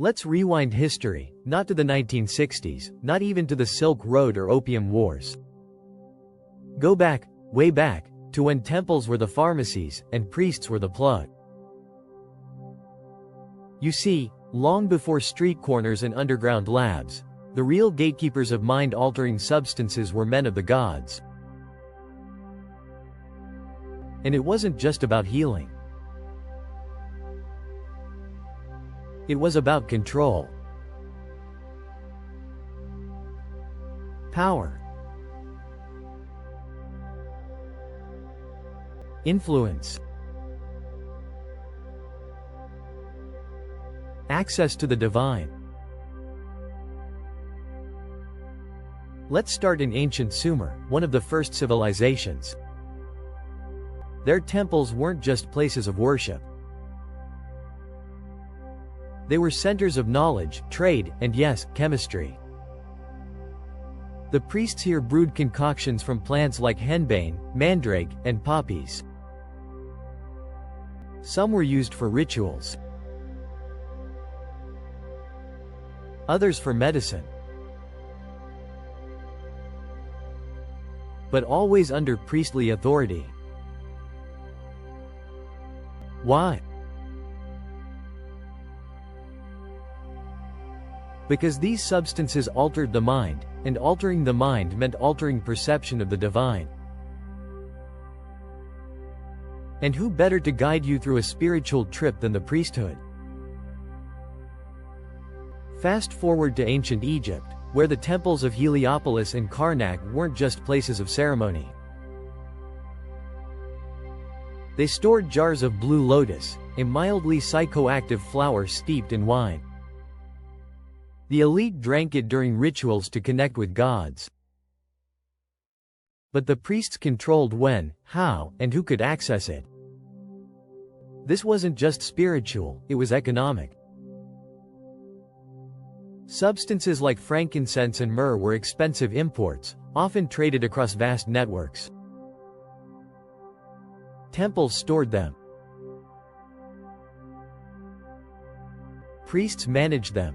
Let's rewind history, not to the 1960s, not even to the Silk Road or Opium Wars. Go back, way back, to when temples were the pharmacies, and priests were the plug. You see, long before street corners and underground labs, the real gatekeepers of mind-altering substances were men of the gods. And it wasn't just about healing. It was about control. Power. Influence. Access to the divine. Let's start in ancient Sumer, one of the first civilizations. Their temples weren't just places of worship. They were centers of knowledge, trade, and yes, chemistry. The priests here brewed concoctions from plants like henbane, mandrake, and poppies. Some were used for rituals. Others for medicine. But always under priestly authority. Why? Because these substances altered the mind, and altering the mind meant altering perception of the divine. And who better to guide you through a spiritual trip than the priesthood? Fast forward to ancient Egypt, where the temples of Heliopolis and Karnak weren't just places of ceremony. They stored jars of blue lotus, a mildly psychoactive flower steeped in wine. The elite drank it during rituals to connect with gods. But the priests controlled when, how, and who could access it. This wasn't just spiritual, it was economic. Substances like frankincense and myrrh were expensive imports, often traded across vast networks. Temples stored them. Priests managed them.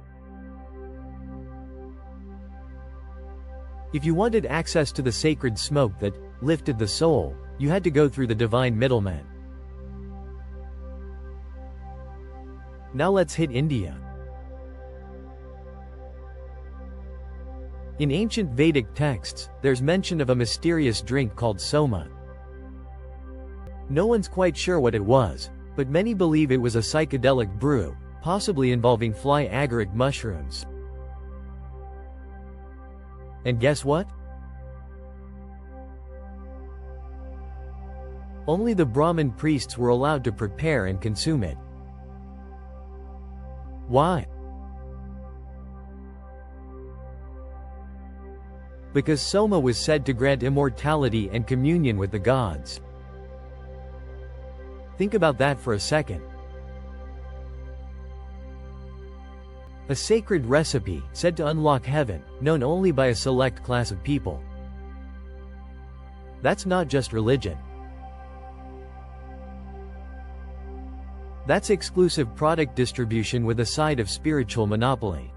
If you wanted access to the sacred smoke that lifted the soul, you had to go through the divine middleman. Now let's hit India. In ancient Vedic texts, there's mention of a mysterious drink called soma. No one's quite sure what it was, but many believe it was a psychedelic brew, possibly involving fly agaric mushrooms. And guess what? Only the Brahmin priests were allowed to prepare and consume it. Why? Because soma was said to grant immortality and communion with the gods. Think about that for a second. A sacred recipe, said to unlock heaven, known only by a select class of people. That's not just religion. That's exclusive product distribution with a side of spiritual monopoly.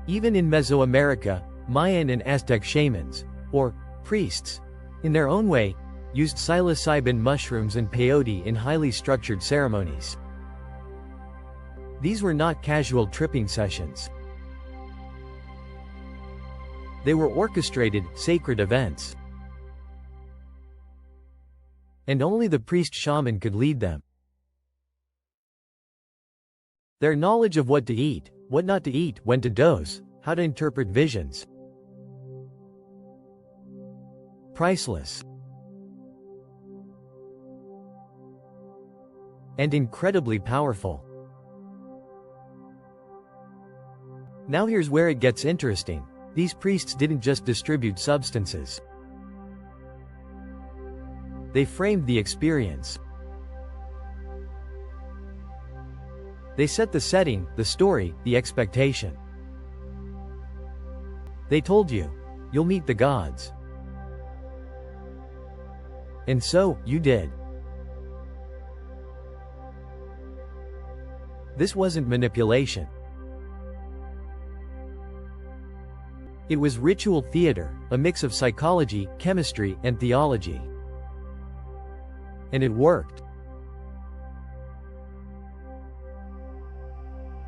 Even in Mesoamerica, Mayan and Aztec shamans, or priests, in their own way, used psilocybin mushrooms and peyote in highly structured ceremonies. These were not casual tripping sessions. They were orchestrated, sacred events. And only the priest-shaman could lead them. Their knowledge of what to eat, what not to eat, when to dose, how to interpret visions. Priceless. And incredibly powerful. Now here's where it gets interesting. These priests didn't just distribute substances. They framed the experience. They set the setting, the story, the expectation. They told you, you'll meet the gods. And so, you did. This wasn't manipulation. It was ritual theater, a mix of psychology, chemistry, and theology. And it worked.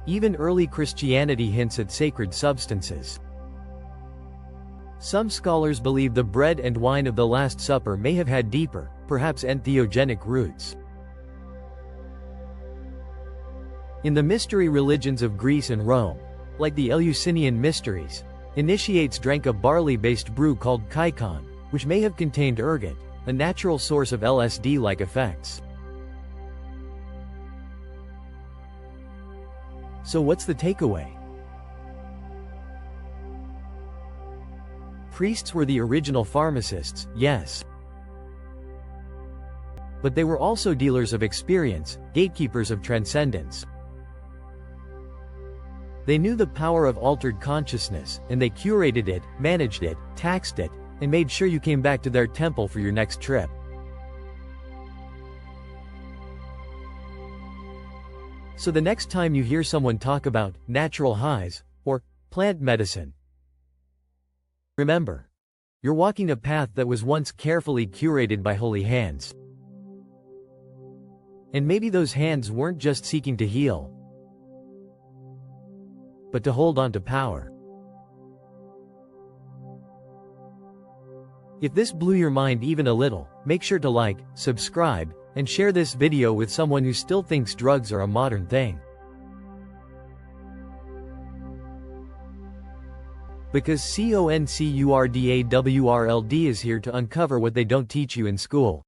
Even early Christianity hints at sacred substances. Some scholars believe the bread and wine of the Last Supper may have had deeper, perhaps entheogenic roots. In the mystery religions of Greece and Rome, like the Eleusinian mysteries, initiates drank a barley-based brew called kaikon, which may have contained ergot, a natural source of LSD-like effects. So what's the takeaway? Priests were the original pharmacists, yes. But they were also dealers of experience, gatekeepers of transcendence. They knew the power of altered consciousness, and they curated it, managed it, taxed it, and made sure you came back to their temple for your next trip. So the next time you hear someone talk about natural highs, or plant medicine, remember, you're walking a path that was once carefully curated by holy hands. And maybe those hands weren't just seeking to heal, but to hold on to power. If this blew your mind even a little, make sure to like, subscribe, and share this video with someone who still thinks drugs are a modern thing. Because CONCURDAWRLD is here to uncover what they don't teach you in school.